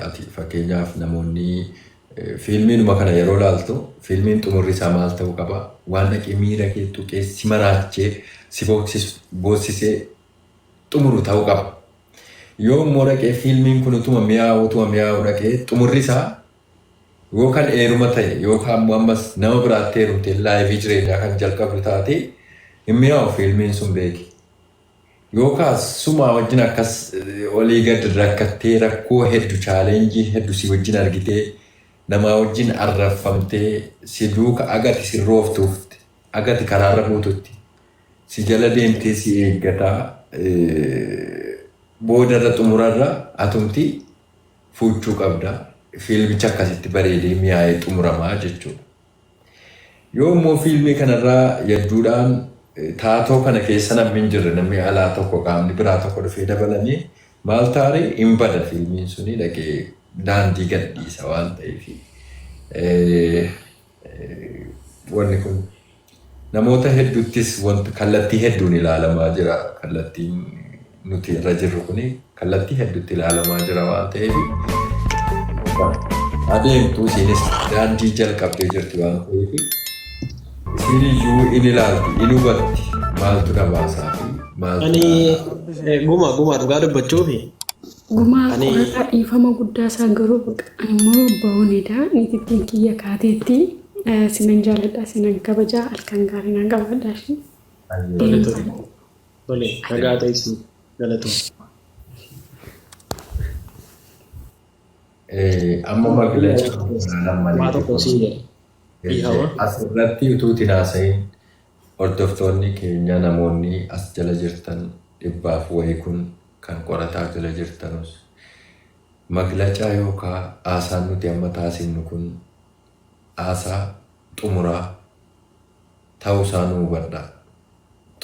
ati fakkeenyaaf namoonni fiilmiinuma kana yeroo laaltu fiilmiin xumurri isaa maal ta'uu qaba waan dhaqee miira kee tuqee si maraachee si boossisee xumuru ta'uu qaba. Yoo immoo dhaqee fiilmiin kun utuma mi'aawu dhaqee xumurri isaa yookaan eeruma ta'e yookaan ammoo ammas nama biraatti heerumtee laayivii jireenyaa kan jalqabdu taate hin mi'aawu fiilmiin sun beeki. Yookaan sumaa wajjin akkas olii gad rakkattee rakkoo hedduu chaalenjii hedduu si wajjin argitee namaa wajjin arrafamtee si duuka agati si rooftuuf agati karaarra buututti si jala deemtee si eeggataa boodarra xumurarra atumti fuuchuu qabda. Fiilmicha akkasitti bareedee mi'aayee xumuramaa jechuudha. Yoo immoo fiilmii kanarraa hedduudhaan taatoo kana keessa namni hin jirre namni alaa tokko qaamni biraa tokko dhufee dabalanii maal taaree hin bada fiilmiin suni dhaqee daandii gadhiisa waan ta'eef wanni kun namoota hedduuttis wanti kallattii hedduun ilaalamaa jira. Kallattiin nuti irra jirru kuni kallattii hedduutti ilaalamaa jira waan ta'eef adeemtuu isinis daandii jalqabdee jirti waan ta'eef Siriyyuu in ilaalti, in hubatti maaltu na baasaa fi maaltu ani guma dhugaa dubbachuufi Gumaa qorataa dhiifama guddaa isaa garuu immoo bahuunidha. Niitittiin kiyya kaateetti sinan jaalladha, sinan kabajaa, halkan gaarii nan qabadha. Tole, nagaa ta'isi galatu. amma magaalaa Waa tokko siin jedhe. asirratti utuutiin haasa'in hordoftoonni keenya namoonni as jala jirtan dhibbaaf wayii kun kan qorataa jala jirtanus maglacaa yookaan haasaan nuti amma taasifnu kun haasaa xumuraa ta'uusaa nu hubadha.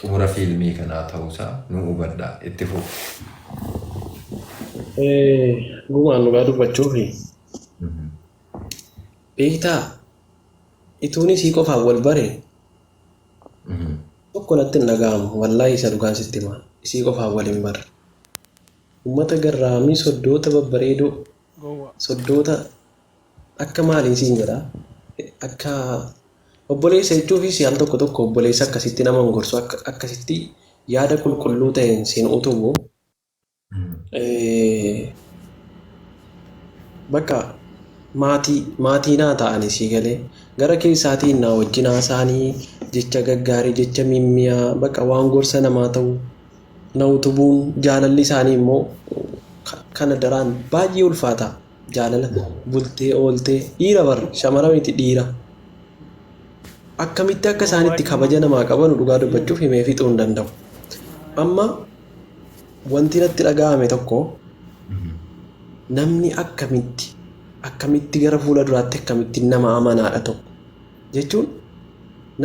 Xumura fiilmii kanaa ta'uusaa nu hubadha itti fufu. Gumaan dhugaa dubbachuufi beektaa ituuni sii qofaan wal bare tokko natti hin dhaga'amu wallaahi isa dhugaan sitti hima isii qofaan wal hin bare uummata garraamii soddoota babbareedoo soddoota akka maaliin siin jedha akka obboleessa jechuufi si'al tokko tokko obboleessa akkasitti nama gorsu akkasitti yaada qulqulluu ta'een siin utubu bakka maatii naa ta'anii sii galee gara keessaatiin naa wajjin haasaanii jecha gaggaarii jecha mimmiyaa bakka waan gorsa namaa ta'u na utubuun jaalalli isaanii immoo kana daraan baay'ee ulfaata jaalala bultee ooltee dhiira bar shamara miti dhiira akkamitti akka isaanitti kabaja namaa qaban dhugaa dubbachuuf himee fixuu hin danda'u. Amma wanti natti dhaga'ame tokko namni akkamitti gara fuula duraatti akkamitti nama amanaadha tokko jechuun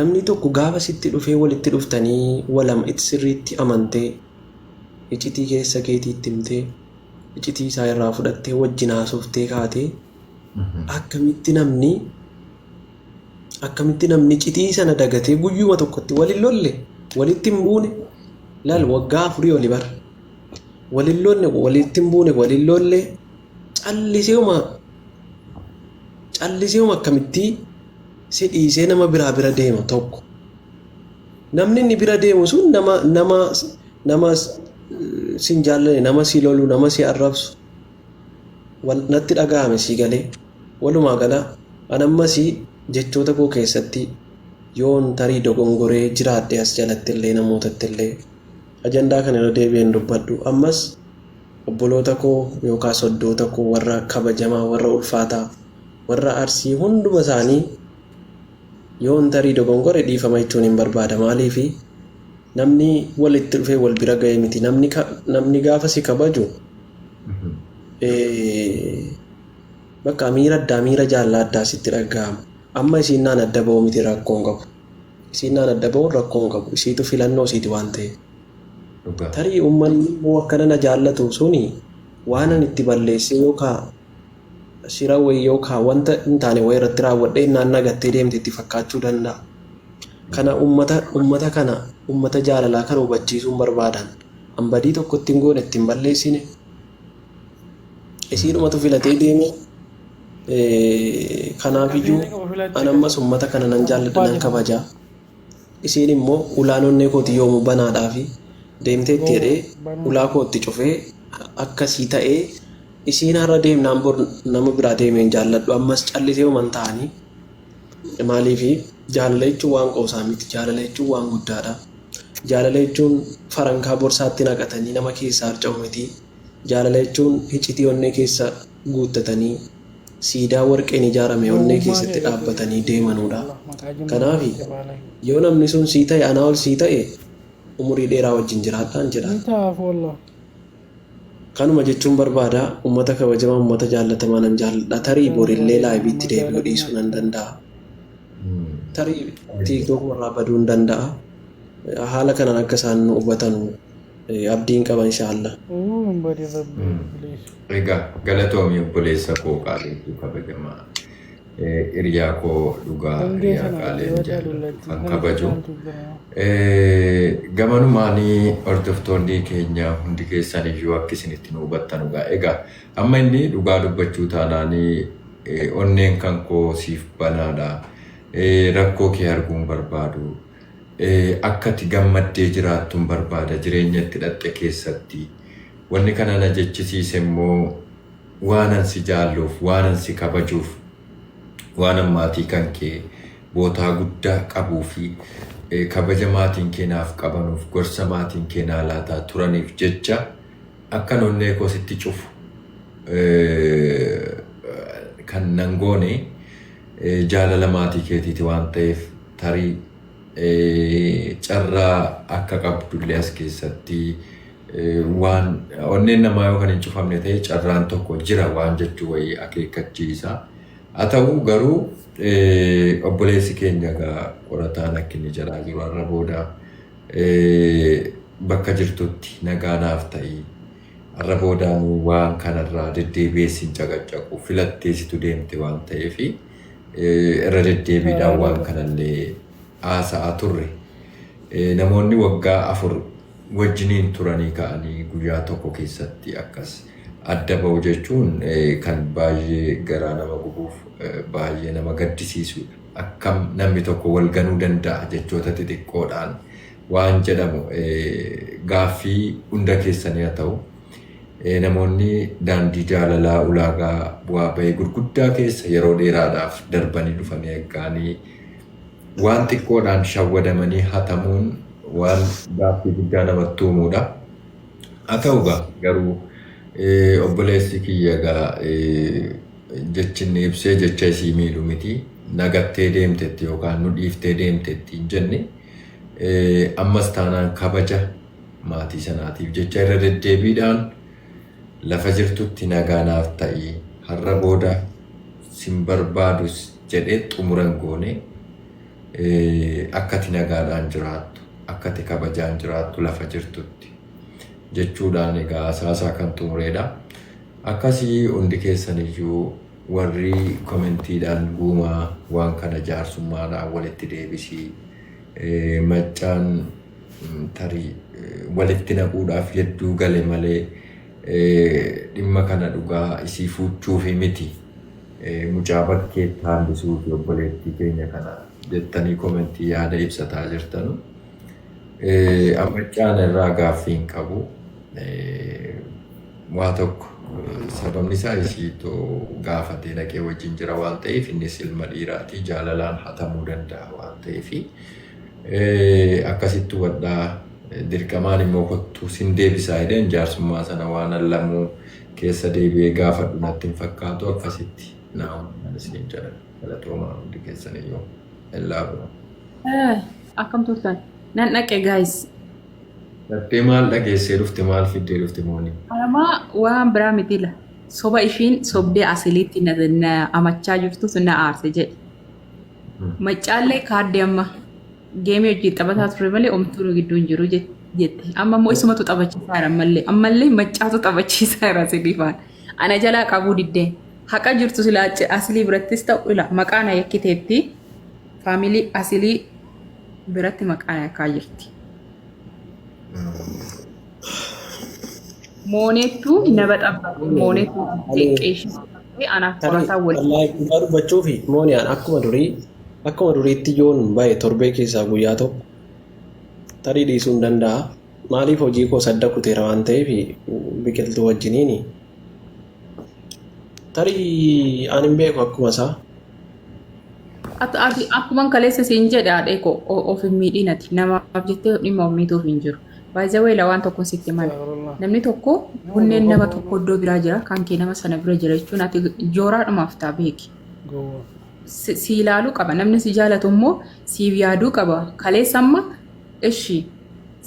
namni tokko gaafa sitti dhufee walitti dhuftanii walama itti sirriitti amantee icitii keessa keetiitti himtee icitii isaa irraa fudhattee wajjin haasoftee kaatee akkamitti namni icitii sana dagatee guyyuma tokkotti walin lolle walitti hin buune laal waggaa 4 oli bara walin lolle walitti hin buune walin lolle calliseuma akkamitti si dhiisee nama bira deema tokko namni inni bira deemu sun nama sin jaallanne nama si lolu nama si arrabsu natti dhaga'ame si galee walumaa gala anammas jechoota koo keessatti yoon tarii dogongoree jiraadhe as jalatti illee namootatti illee ajandaa kana irra deebi'een dubbadhu ammas obboloota koo yookaan soddoota koo warra kabajamaa warra ulfaataa warra arsii hunduma isaanii yoon tarii dogongore dhiifama jechuun hin barbaada maaliifi namni walitti dhufee wal bira ga'e miti namni gaafa si kabaju bakka miira jaallaa addaa sitti dhaga'ama amma isiin naan adda ba'u miti rakkoon qabu isiin naan adda ba'uun rakkoon qabu isiitu filannoo isiiti waan ta'eef tarii uummanni immoo akkana na jaallatu suni waan ani itti balleessee yookaan shira wayii yookaan wanta hin taane wayii irratti raawwadhee naan nagattee deemte itti fakkaachuu danda'a. Kana uummata jaalalaa kan hubachiisuun barbaadan hambadii tokko ittiin goone ittiin balleessine isiidhumatu filatee deeme. Kanaafiyyuu ani ammas uummata kana nan jaalladha nan kabajaa. Isiin immoo ulaan onnee kooti yoomuu banaadhaa fi deemteetti jedhee ulaa kootti cufee akkasii ta'ee isiin har'a deemnaan bor nama biraa deemeen jaalladhu ammas callisee uuman ta'anii maaliif jaalala jechuun waan qoosaa miti jaalala jechuun waan guddaadha. Jaalala jechuun farankaa borsaatti naqatanii nama keessaa harca'u miti. Jaalala jechuun hicitii onnee keessa guuttatanii siidaa warqeen ijaarame onnee keessatti dhaabbatanii deemanuudha. Kanaaf yoo namni sun sii ta'e anaa ol sii ta'e umurii dheeraa wajjin jiraadhaan jedha. Kanuma jechuun barbaada uummata kabajamaa uummata jaallatamaa nan jaalladha. Tarii borillee laayibiitti deebi'uu dhiisuu nan danda'a. Tarii tiiktook irraa baduu hin danda'a. Haala kanaan akka isaan nu hubatanu abdiin qaba inshaallah. Egaa galatoomii obboleessa koo qaaliitu kabajamaa. Hiriyaa koo dhugaa hiriyaa qaaleen kan kabaju. Gamanumaanii hordoftoonni keenya hundi keessan iyyuu akka isinitti nu hubattan dhugaa. Egaa amma inni dhugaa dubbachuu taanaanii onneen kan koo siif banaadha. Rakkoo kee arguun barbaadu. Akkati gammaddee jiraattuun barbaada jireenya itti dhaqxe keessatti. Wanni kana na jechisiise immoo waanan si jaalluuf, waanan si kabajuuf, waanan maatii kan kee bootaa guddaa qabuu fi kabaja maatiin kee naaf qabanuuf, gorsa maatiin kee naa laataa turaniif jecha akka onnee koo sitti cufu kan nan goone jaalala maatii keetiiti waan ta'eef tarii carraa akka qabdullee as keessatti waan onneen namaa yoo kan hin cufamne ta'e carraan tokko jira waan jechuu wayii akeekkachiisa. Haa ta'u garuu obboleessi keenya egaa qorataan akka inni jalaa jiru har'a booda bakka jirtutti nagaa naaf ta'ii har'a boodaan waan kanarraa deddeebi'ee sin caqaccaqu filatteessitu deemte waan ta'eef irra deddeebiidhaan waan kanallee haasa'aa turre. Namoonni waggaa 4 wajjiniin turanii ka'anii guyyaa tokko keessatti akkas adda ba'u jechuun kan baay'ee garaa nama gubuuf baay'ee nama gaddisiisudha. Akkam namni tokko wal ganuu danda'a jechoota xixiqqoodhaan waan jedhamu gaaffii hunda keessanii haa ta'u. Namoonni daandii jaalalaa ulaagaa bu'aa bahii gurguddaa keessa yeroo dheeraadhaaf darbanii dhufanii eeganii waan xiqqoodhaan shawwadamanii hatamuun waan gaaffii guddaa namatti uumuudha. Haa ta'u garuu obboleessi kiyya egaa jechinni ibsee jecha isii miidhu miti. Nagattee deemtetti yookaan nu dhiiftee deemtetti hin jenne ammas taanaan kabaja maatii sanaatiif jecha irra deddeebiidhaan lafa jirtutti nagaa naaf ta'ii har'a booda sin barbaadus jedhee xumuran goone akkati nagaadhaan jiraattu akkati kabajaan jiraattu lafa jirtutti jechuudhaan egaa asaasaa kan xumureedha. Akkasii hundi keessaniyyuu warri komentiidhaan guumaa waan kana jaarsummaadhaan walitti deebisii maccaan tarii walitti naquudhaaf hedduu gale malee dhimma kana dhugaa isii fuuchuufi miti. Mucaa bakkeetti hambisuu fi obboleettii keenya kana jettanii komentii yaada ibsataa jirtanu. Maccaan irraa gaaffii hin qabu. Waa tokko sababni isaa isiitoo gaafatee dhaqee wajjin jira waan ta'eef innis ilma dhiiraatii jaalalaan hatamuu danda'a waan ta'eef akkasitti wadhaa dirqamaan immoo kottuu sin deebisaa jedheen jaarsummaa sana waan allamuu keessa deebi'ee gaafadhu natti hin fakkaatu akkasitti naam isin jedhan galatoomaa hundi keessaniyyuu ellaabu. Akkam turtan? Nan dhaqe guys. Dhattee maal dhageessee dhufte maal fiddee dhufte mooni? Alamaa waan biraa mitila. Soba ishiin sobdee asiliitti na amachaa jirtu na aarse jedhe. Maccaallee kaaddee amma geemii hojii taphataa ture malee omtuu gidduun jiru jette. Amma immoo isumatu taphachiisaa jira ammallee maccaatu taphachiisaa jira sirriifaan. Ana jalaa qabuu diddeen. Haqa jirtu silaache asilii birattis ta'u ila maqaan yakkiteetti faamilii asilii biratti maqaan yakkaa jirti. mooneettu nama xabbatu mooneettu jeeqeeshii anaaf qorataa waliin. Wallaahi dhugaa dubbachuu fi mooniyaan akkuma duriitti yoon bahe torbee keessaa guyyaa tokko tarii dhiisuu hin danda'a. Maaliif hojii koo sadda kuteera waan ta'eef biqiltuu wajjiniini. Tarii ani hin beeku akkuma isaa. Akkuma kaleessa siin jedhaadhe of hin miidhinati namaaf jettee dhimma ofiituuf hin jiru. Baay'ee wayila waan tokko sitti mala. Namni tokko kunneen nama tokko iddoo biraa jira kan kee nama sana bira jira jechuun ati jooraadhumaaf ta'a beeki. Si ilaaluu qaba namni si jaalatu immoo siif yaaduu qaba. Kaleessa amma ishii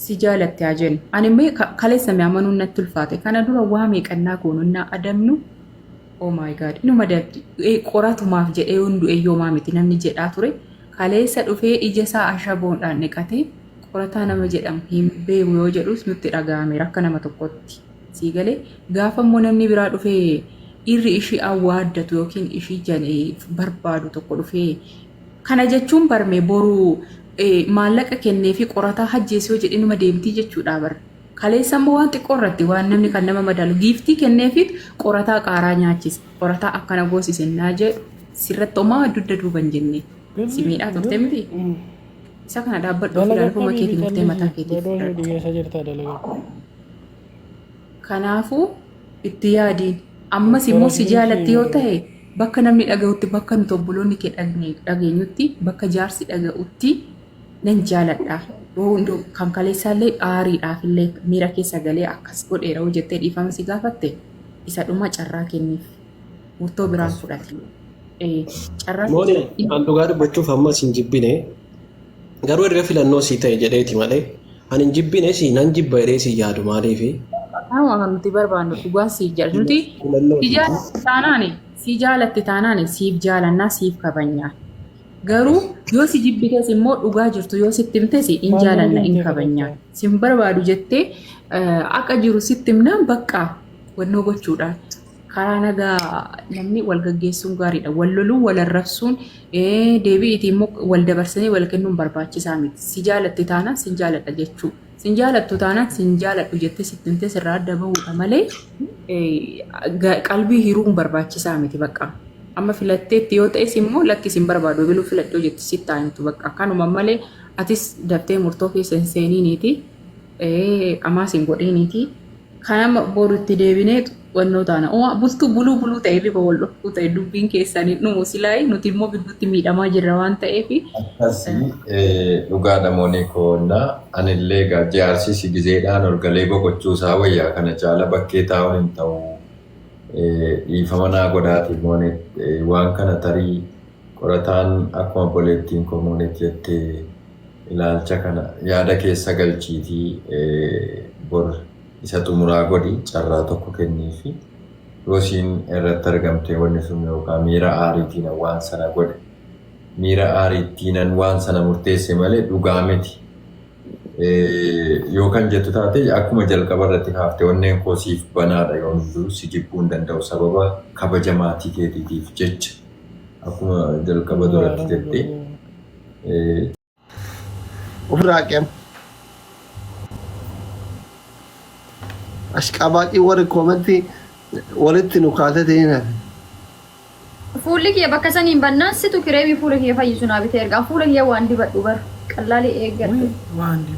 si jaalatte haa jennu. Ani immoo kaleessa mi amanuun natti ulfaate kana dura waa meeqannaa goonuu adamnu. Oh my god inuma qoratumaaf jedhee hundu eeyyoomaa miti namni jedhaa ture kaleessa dhufee ija isaa ashaboodhaan dhiqatee qorataa nama jedhamu hin beeku yoo jedhus nutti dhaga'ame akka nama tokkotti sii galee gaafa immoo namni biraa dhufee irri ishii awwaaddatu yookiin ishii janee barbaadu tokko dhufee kana jechuun barmee boruu maallaqa kennee fi qorataa hajjeessi yoo jedhe numa deemtii jechuudha bara. Kaleessa immoo waan xiqqoo irratti waan namni kan nama madaalu giiftii kenneefi qorataa qaaraa nyaachise qorataa akkana goosise naa jedhu sirratti homaa dudda duuban jennee si miidhaa turte miti isa kana dhaabbadhu filaalfuma keetii murtee mataa keetii kanaafuu itti yaadiin ammas immoo si jaalatti yoo ta'e bakka namni dhaga'utti bakka nuti obboloonni kee dhageenyutti bakka jaarsi dhaga'utti nan jaaladha. Kan kaleessaallee aariidhaaf illee miira keessa galee akkas godheera hojjettee dhiifama si gaafatte isa dhuma carraa kenniif murtoo biraan fudhate. An dhugaa dubbachuuf ammas hin jibbine garuu erga filannoo sii ta'e jedheeti malee ani hin jibbine si nan jibba jedhee si yaadu maaliifi. Kan nuti barbaannu dhugaan siif jaalatu nuti si jaalatte taanaan siif jaalannaa siif kabajnaa. Garuu yoo si jibbitees immoo dhugaa jirtu yoo sitti himtes in jaalanna in kabajnaa. Sin barbaadu jettee akka jiru sitti himnaan bakka wannoo gochuudhaan karaa nagaa namni wal gaggeessuun gaariidha. Wal loluun wal arrabsuun deebi'iitii immoo wal dabarsanii wal kennuun barbaachisaa miti. Si jaalatte taanaan sin jaaladha jechuu. Sin jaalattu taanaan sin jaaladhu jettee sitti himtes irraa adda bahuudha malee qalbii hiruun barbaachisaa miti bakka. Amma filatteetti yoo ta'es immoo lakkisin barbaadu biluu filadhoo jetti sitti taa'imtu bakka akkanuma malee atis daftee murtoo keessa hin seeniiniiti amaas hin godhiiniiti kanama borutti deebinee wannoo taana bultuu buluu ta'ee bifa wal dhokfuu ta'e dubbiin keessanii dhumu silaayi nuti immoo gidduutti miidhamaa jirra waan ta'eef. Akkasii dhugaadha moonii koonnaa anillee jaarsi si gizeedhaan ol galee boqochuusaa wayyaa kana caala bakkee taa'uun hin ta'u. Dhiifama naa godhaati waan kana tarii qorataan akkuma obboleettiin koomooneet jettee ilaalcha kana yaada keessa galchiitii bor isa xumuraa godhi carraa tokko kenniifi yoosiin irratti argamte wanni sun yookaan miira aariitiin waan sana godhe miira aariitiin waan sana murteesse malee dhugaa miti. Yookaan jettu taate akkuma jalqaba irratti hafte wanneen koo siif banaadha yoo hunduu si jibbuu hin danda'u sababa kabaja maatii keetiitiif jecha akkuma jalqaba duratti jettee. Ofirraa qeem. Ashqabaaqii warri koomentii walitti nu kaasatee hin hafe. Fuulli kiyya bakka saniin bannaan situ kireemii fuula kiyya fayyisu naa bitee ergaa fuula kiyya waan dibadhu bara. Qalali eeggadhu.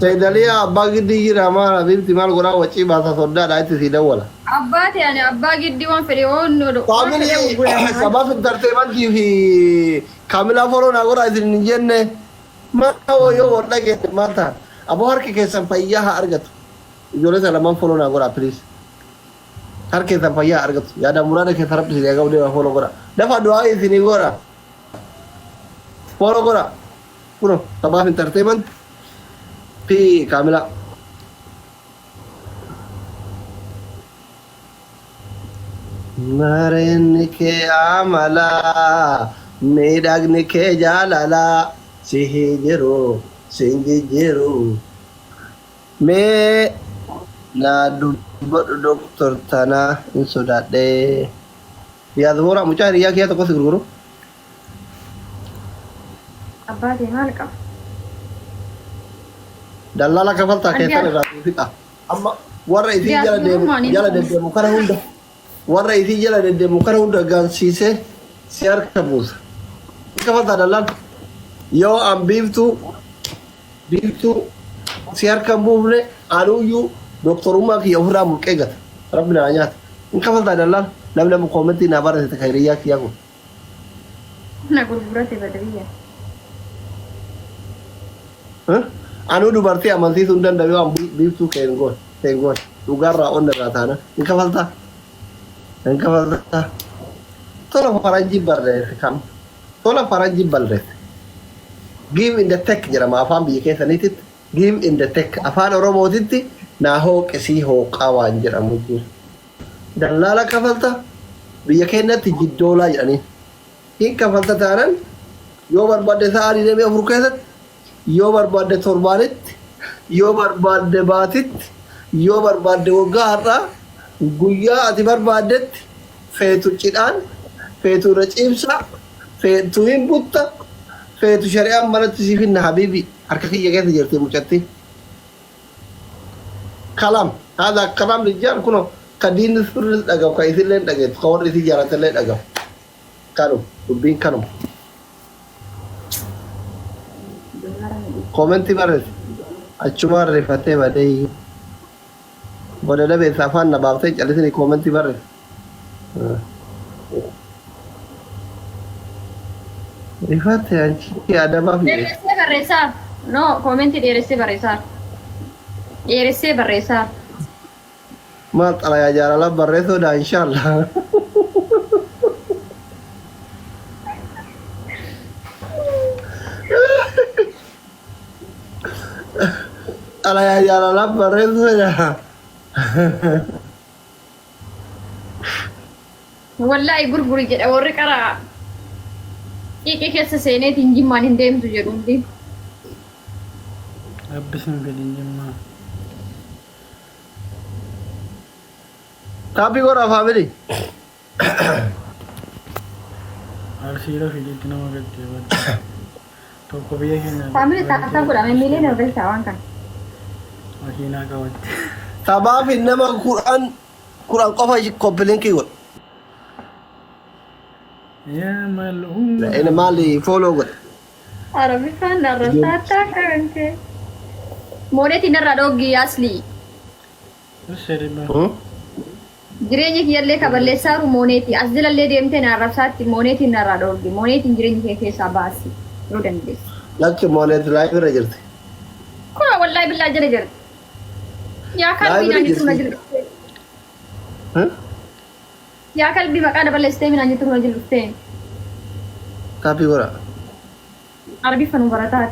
Saydaliyaa abbaa giddii jira maal abibti maal godhaa wacii baasa soddaadha itti si dawwala. Abbaati ani abbaa giddii waan fedhe waan sabaaf intarteementii fi kaamilaa foroo naa godhaa isin hin jenne maal yoo wal dhageesse maal ta'a aboo harki keessan fayyaa haa argatu ijoollee sana lamaan foroo naa godhaa piliis harki keessan fayyaa haa argatu yaada muraada keessa rabbi isin eegaa deemaa foroo godhaa dafa du'aa isinii godhaa foroo godhaa. Uno, Sabah Entertainment Pi Kamila Marin ke amala Midagni ke jalala Sihijiru Singijiru Me Na doktor tanah Insudade Ya Zura mucha riya kiya to kosi guru Abbaati maal qaba? Dallala kafaltaa keessan irraa fixa. Amma warra isii jala deddeemu kana hunda warra isii jala deddeemu kana hunda gaansiisee si harka buusa. Kafataa dallaan yoo an biiftuu si harka hin buufne anuyyuu doktorummaa kiyya ofirraa mulqee gata rabbi naa nyaata. Kafataa dallaan namni koomentii naa barreessite kayriyyaa kiyyaa kun. Na gurgurate badariya. Anuu dubartii amansiisuu hin danda'u waan biiftuu keengoon dhugaarraa onna irraa taana hin kafaltaa tola faranjii barreesse kam tola faranjii barreesse give in the tech jedhama afaan biyya keessaniititti give in the tech afaan oromootitti naa hooqisii hooqaa waan jedhamu jira dallaala kafalta biyya keenyatti jiddoolaa jedhanii hin kafalta taanan yoo barbaadde sa'aa 24 keessatti yoo barbaadde torbaanitti yoo barbaadde baatitti yoo barbaadde waggaa har'aa guyyaa ati barbaaddetti feetu cidhaan feetu irra ciibsaa feetu hin butta feetu shari'aan manatti siif hinna habiibi harka kiyya keessa jirti mucatti kalam haadha kalam rijaan kuno ka diinni sirri dhagahu ka isillee dhageetu ka warri isii jaalatallee dhagahu kanum dubbiin kanum koomenti barreesse achumaan rifatee badee bodada beessa afaan na baaftee callisini koomenti barreesse rifatee anchi adamaa fi Dheeressee barreessaa. No, koomenti dheeressee barreessaa. Dheeressee barreessaa. maal xalayaa jaalala barreessuudha inshaallah xalayaa jaalala barreessuudha Wallahi gurguri jedha warri qaraa. Xiiqii keessa seeneetiin jimmaan hin deemtu jedhu hundi. Abbisin fedhin jimmaa. Tapi godha faamili Arsiidha fidiitti nama gaddeebadha. Tokko biyya keenya. Faamili taasisaa godhame miiliyoona irra waan kana. Makiinaa qabatte. sabaaf nama kudhan qofa koppilinkii godha Yaa maal humna. inni maali fooloo godha Arabiffaan narrasaa taakkarante. Mooneetiin irraa dhoggii aslii. Sirriba. Jireenya kiyyallee kaballeessaaru mooneetii as jilallee deemtee naarrabsaatti mooneetiin narraa dhoggii. Mooneetiin jireenya kee keessaa baasi yoo dandeessu. lakki mooneet laayif irra jirti Kuna wallahi billaa jala jirti. Yaa kalbii naan jirtu na jiru. Yaa kalbii maqaa daballeessitee minaan jirtu na jiru. tapi godha Arabiffaan barataa.